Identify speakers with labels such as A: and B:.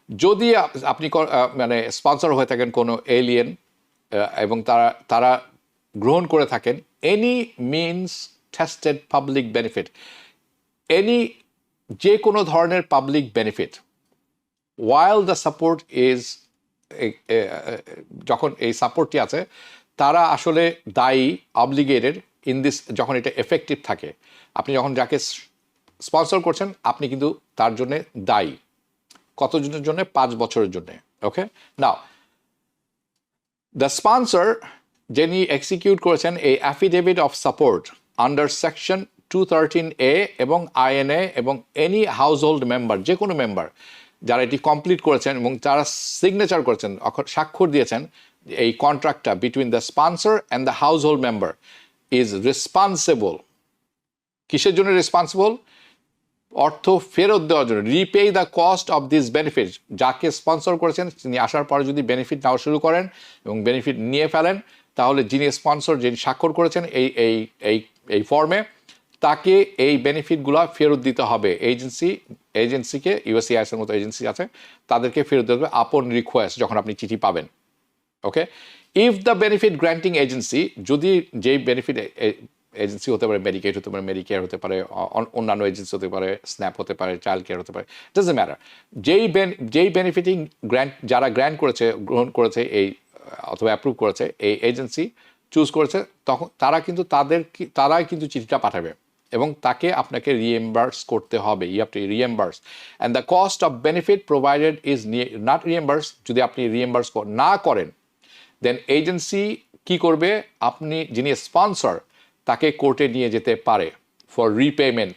A: যদি আপনি মানে স্পন্সর হয়ে থাকেন কোনো এলিয়েন এবং তারা গ্রহণ করে থাকেন any means tested public benefit, any যে কোনো ধরনের public benefit while the support is যখন এই সাপোর্টটি আছে তারা আসলে দায়ী অবলিগেটেড ইন দিস, যখন এটা এফেক্টিভ থাকে। আপনি যখন যাকে স্পন্সর করছেন আপনি কিন্তু তার জন্য দায়ী। কতজনের জন্য? 5 বছরের জন্য। ওকে, নাও দ্য স্পন্সর যিনি এক্সিকিউট করেছেন এই affidavit of support under section 213A এবং INA এবং এনি হাউস হোল্ড মেম্বার, যে কোনো মেম্বার যারা এটি কমপ্লিট করেছেন এবং যারা সিগনেচার করেছেন, স্বাক্ষর দিয়েছেন এই কন্ট্রাক্টটা between the sponsor and the house hold member is responsible. কিসের জন্য রেসপন্সিবল? অর্থ ফেরত দেওয়ার জন্য, repay the cost of this benefit. যাকে স্পন্সর করেছেন তিনি আসার পরে যদি বেনিফিট নেওয়া শুরু করেন এবং বেনিফিট নিয়ে ফেলেন, তাহলে যিনি স্পন্সর, যিনি স্বাক্ষর করেছেন এই এই এই এই ফর্মে, তাকে এই বেনিফিটগুলো ফেরত দিতে হবে। এজেন্সিকে, ইউএসসিআইএস এর মতো এজেন্সি আছে, তাদেরকে ফেরত দিতে হবে আপন রিকোয়েস্ট, যখন আপনি চিঠি পাবেন। Okay, if the benefit granting agency, যদি যেই বেনিফিট এজেন্সি হতে পারে, মেডিকেড হতে পারে, মেডিকেয়ার হতে পারে, অন্যান্য এজেন্সি হতে পারে, স্ন্যাপ হতে পারে, চাইল্ড কেয়ার হতে পারে, ডাজন্ট ম্যাটার, যেই বেনিফিটিং যারা গ্রহণ করেছে এই অথবা অ্যাপ্রুভ করেছে এই এজেন্সি চুজ করেছে, তখন তারাই কিন্তু চিঠিটা পাঠাবে এবং তাকে আপনাকে রিএম্বার্স করতে হবে। You have to reimburse and the cost of benefit provided is not reimburse. যদি আপনি রিএম্বার্স না করেন দেন এজেন্সি কি করবে? আপনি যিনি স্পন্সর তাকে কোর্টে নিয়ে যেতে পারে ফর রিপেমেন্ট।